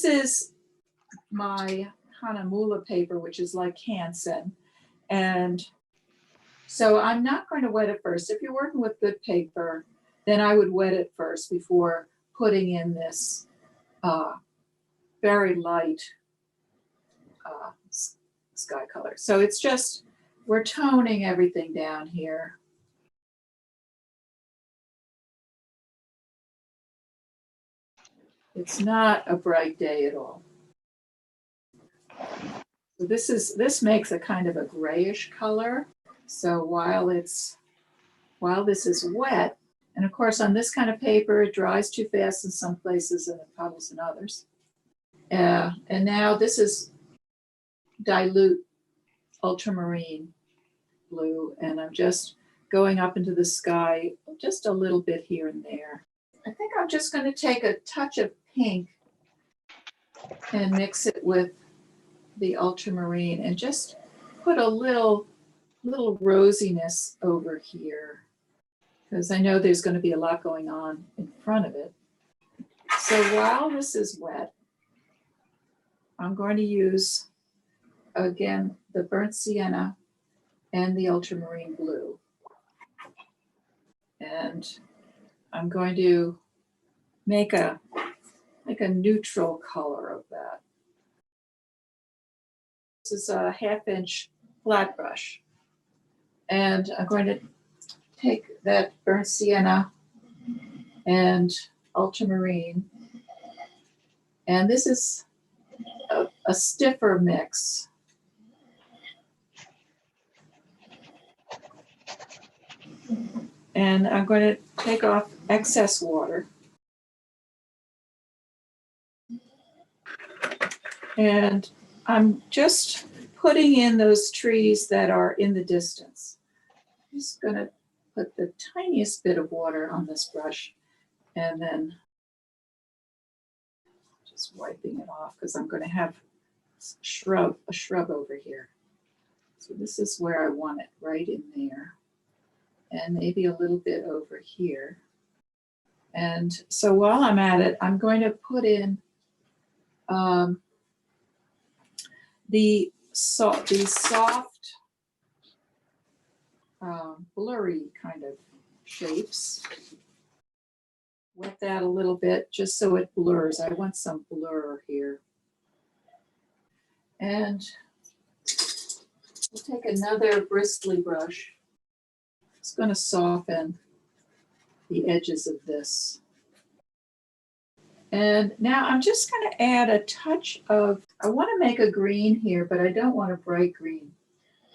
this is my Hanamula paper, which is like Hansen. And so I'm not going to wet it first. If you're working with good paper, then I would wet it first before putting in this very light sky color. So it's just, we're toning everything down here. It's not a bright day at all. So this makes a kind of a grayish color. So while this is wet, and of course on this kind of paper, it dries too fast in some places and it puddles in others. And now this is dilute ultramarine blue, and I'm just going up into the sky just a little bit here and there. I think I'm just going to take a touch of pink and mix it with the ultramarine and just put a little rosiness over here, because I know there's going to be a lot going on in front of it. So while this is wet, I'm going to use, again, the burnt sienna and the ultramarine blue. And I'm going to make a neutral color of that. This is a 1/2-inch flat brush. And I'm going to take that burnt sienna and ultramarine. And this is a stiffer mix. And I'm going to take off excess water. And I'm just putting in those trees that are in the distance. I'm just going to put the tiniest bit of water on this brush and then just wiping it off, because I'm going to have a shrub over here. So this is where I want it, right in there. And maybe a little bit over here. And so while I'm at it, I'm going to put in these soft, blurry kind of shapes. Wet that a little bit just so it blurs. I want some blur here. And we'll take another bristly brush. It's going to soften the edges of this. And now I'm just going to add a touch of, I want to make a green here, but I don't want a bright green.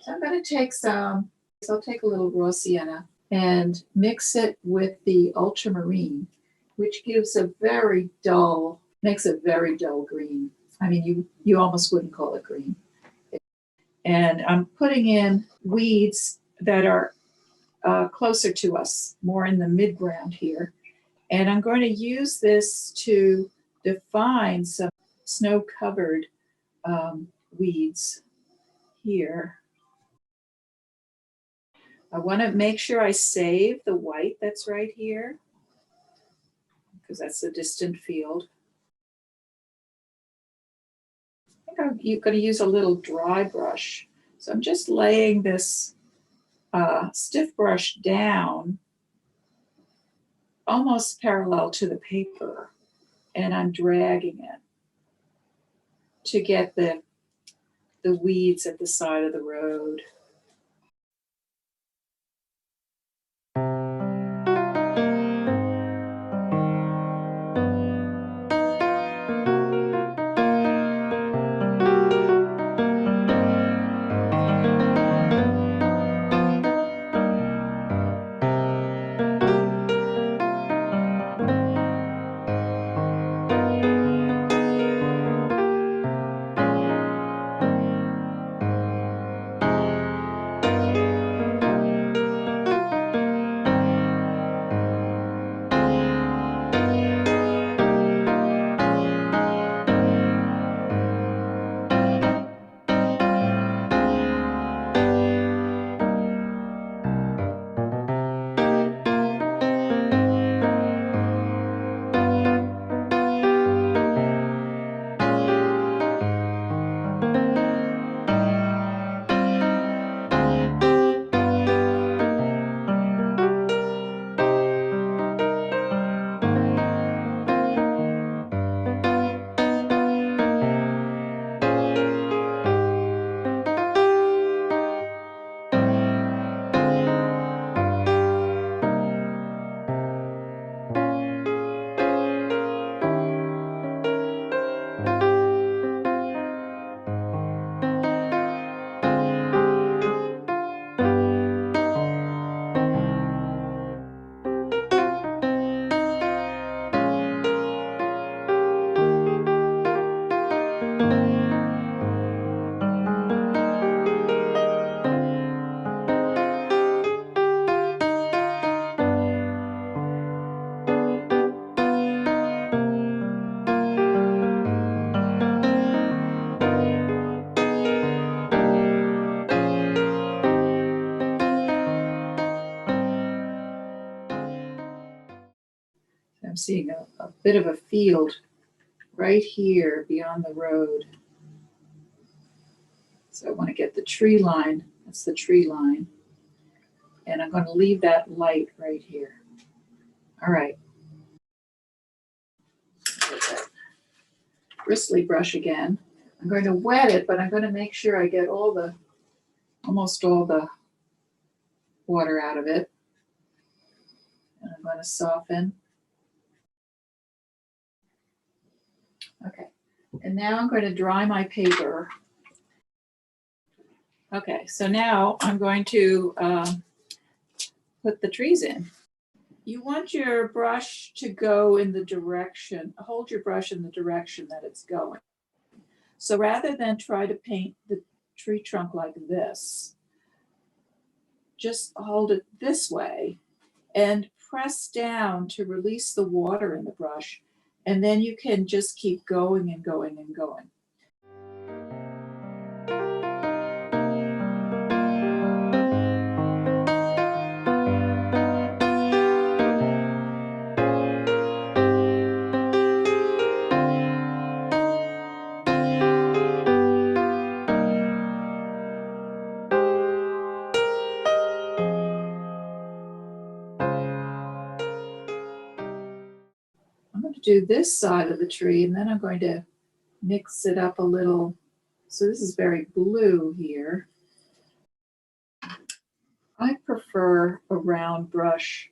So I'm going to take I'll take a little raw sienna and mix it with the ultramarine, which gives a very dull, makes a very dull green. I mean, you almost wouldn't call it green. And I'm putting in weeds that are closer to us, more in the midground here. And I'm going to use this to define some snow-covered weeds here. I want to make sure I save the white that's right here, because that's a distant field. I think I'm going to use a little dry brush. So I'm just laying this stiff brush down almost parallel to the paper, and I'm dragging it to get the weeds at the side of the road. I'm seeing a bit of a field right here beyond the road. So I want to get the tree line. That's the tree line. And I'm going to leave that light right here. All right. Get that bristly brush again. I'm going to wet it, but I'm going to make sure I get almost all the water out of it. And I'm going to soften. Okay. And now I'm going to dry my paper. Okay, so now I'm going to put the trees in. You want your brush to go in the direction, hold your brush in the direction that it's going. So rather than try to paint the tree trunk like this, just hold it this way and press down to release the water in the brush. And then you can just keep going and going and going. I'm going to do this side of the tree, and then I'm going to mix it up a little. So this is very blue here. I prefer a round brush,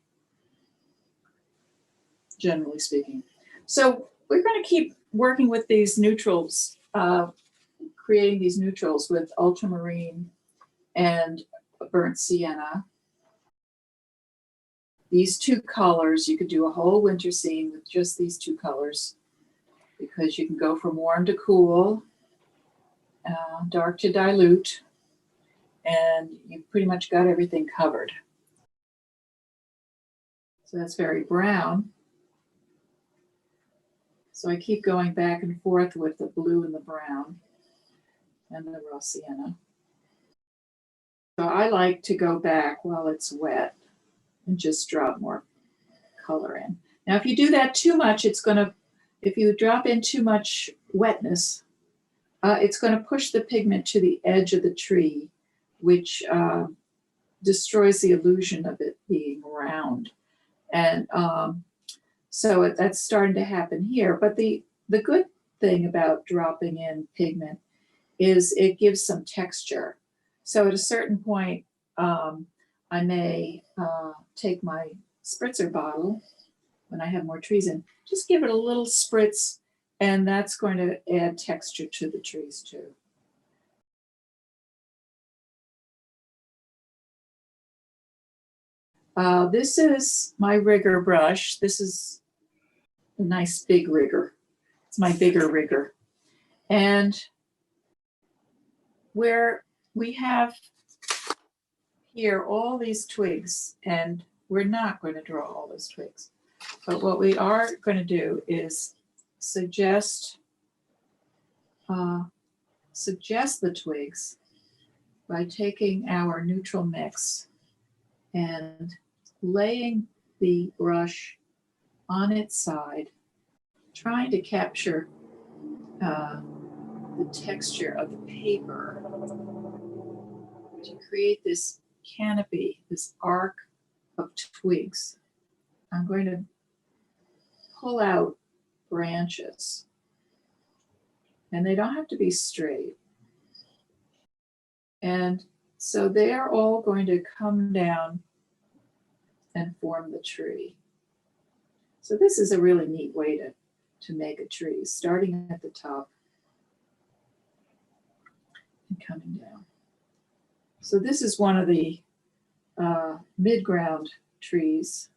generally speaking. So we're going to keep working with these neutrals, creating these neutrals with ultramarine and burnt sienna. These two colors, you could do a whole winter scene with just these two colors, because you can go from warm to cool, dark to dilute, and you've pretty much got everything covered. So that's very brown. So I keep going back and forth with the blue and the brown and the raw sienna. So I like to go back while it's wet and just drop more color in. Now, if you do that too much, if you drop in too much wetness, it's going to push the pigment to the edge of the tree, which destroys the illusion of it being round. And so that's starting to happen here. But the good thing about dropping in pigment is it gives some texture. So at a certain point, I may take my spritzer bottle when I have more trees in, just give it a little spritz, and that's going to add texture to the trees too. This is my rigger brush. This is a nice big rigger. It's my bigger rigger. And where we have here all these twigs, and we're not going to draw all those twigs, but what we are going to do is suggest the twigs by taking our neutral mix and laying the brush on its side, trying to capture the texture of the paper to create this canopy, this arc of twigs. I'm going to pull out branches, and they don't have to be straight. And so they're all going to come down and form the tree. So this is a really neat way to make a tree, starting at the top and coming down. So this is one of the mid-ground trees.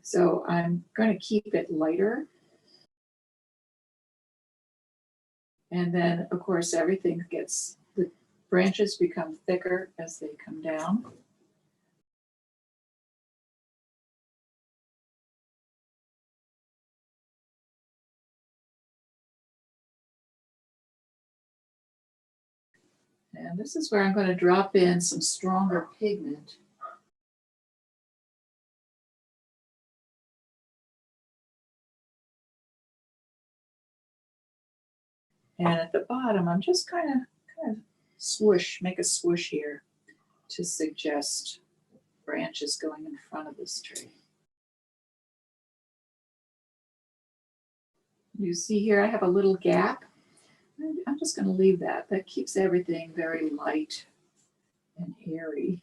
So I'm going to keep it lighter. And then, of course, the branches become thicker as they come down. And this is where I'm going to drop in some stronger pigment. And at the bottom, I'm just kind of swoosh, make a swoosh here to suggest branches going in front of this tree. You see here I have a little gap. I'm just going to leave that. That keeps everything very light and airy.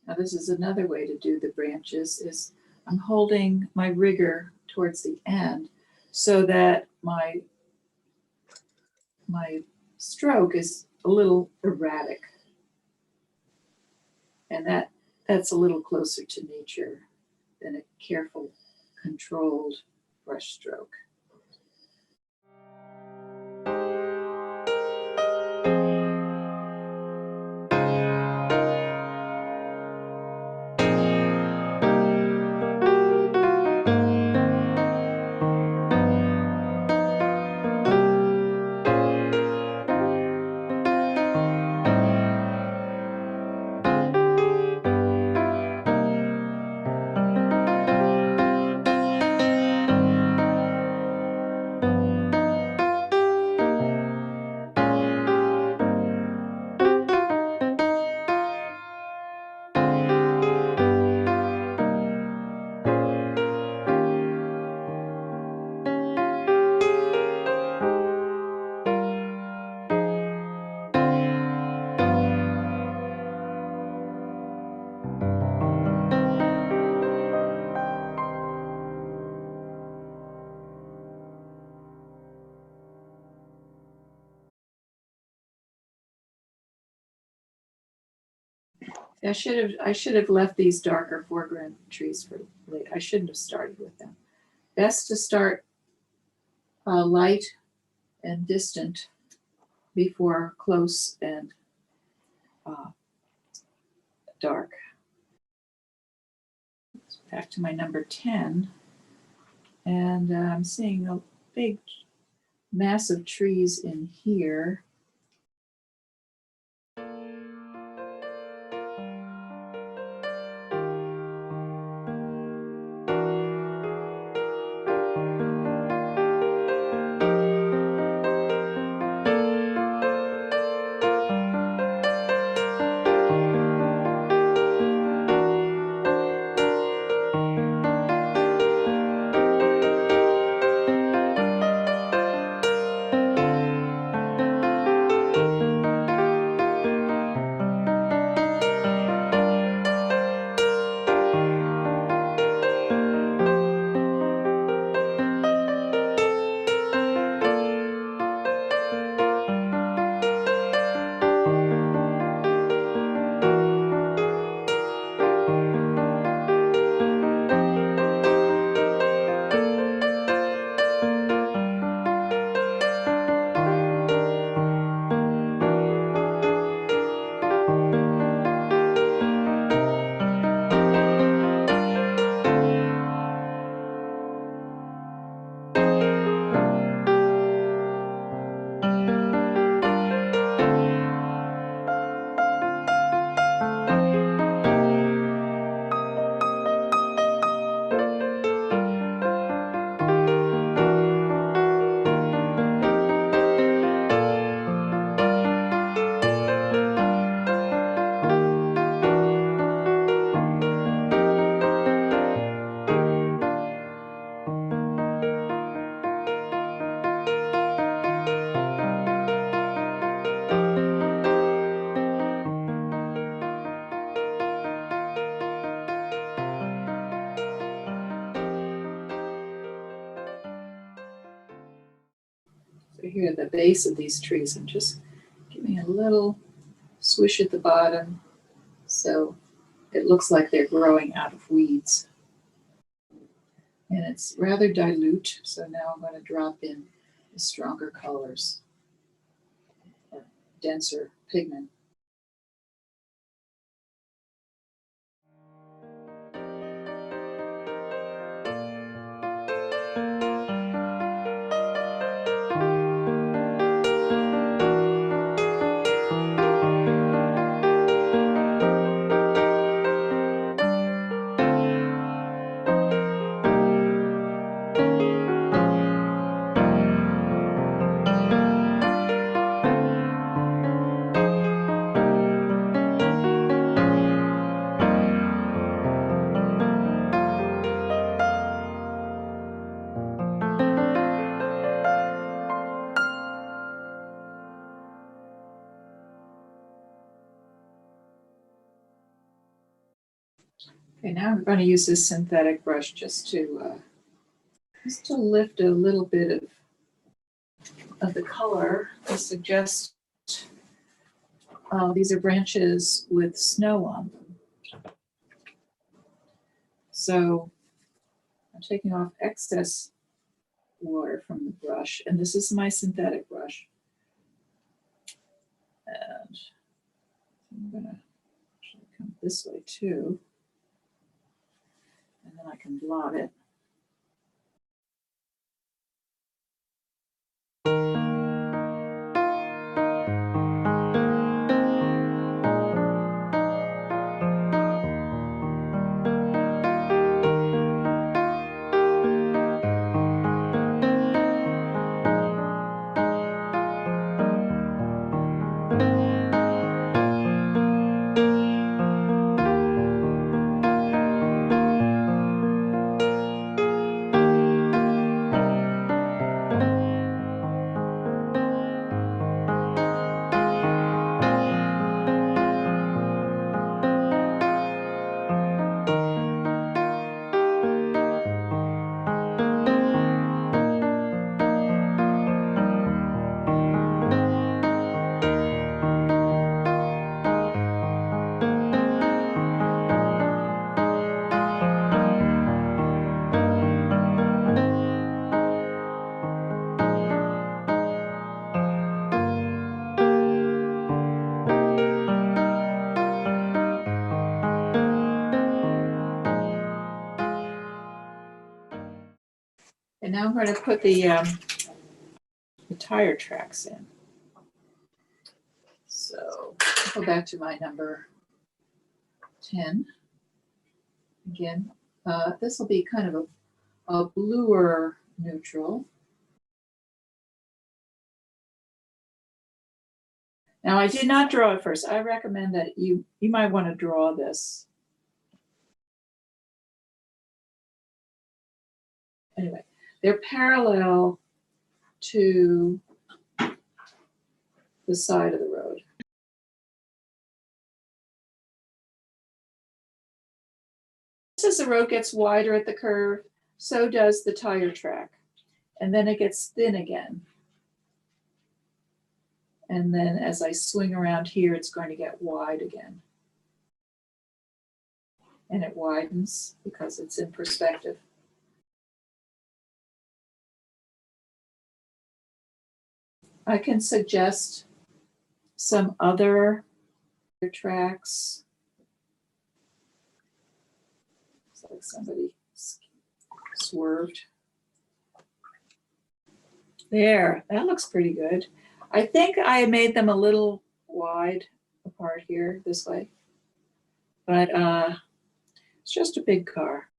Now this is another way to do the branches, is I'm holding my rigger towards the end so that my stroke is a little erratic. And that's a little closer to nature than a careful, controlled brush stroke. I should have left these darker foreground trees for later. I shouldn't have started with them. Best to start light and distant before close and dark. Back to my number 10, and I'm seeing a big mass of trees in here. So here at the base of these trees, I'm just giving a little swish at the bottom so it looks like they're growing out of weeds. And it's rather dilute, so now I'm going to drop in the stronger colors or denser pigment. Okay, now I'm going to use this synthetic brush just to lift a little bit of the color. I suggest these are branches with snow on them. So I'm taking off excess water from the brush, and this is my synthetic brush. And I'm going to actually come this way too, and then I can blot it. And now I'm going to put the tire tracks in. So I'll go back to my number 10. Again, this will be kind of a bluer neutral. Now I did not draw it first. I recommend that you might want to draw this. Anyway, they're parallel to the side of the road. Just as the road gets wider at the curve, so does the tire track. And then it gets thin again. And then as I swing around here, it's going to get wide again. And it widens because it's in perspective. I can suggest some other tracks. Looks like somebody swerved. There, that looks pretty good. I think I made them a little wide apart here this way, but it's just a big car.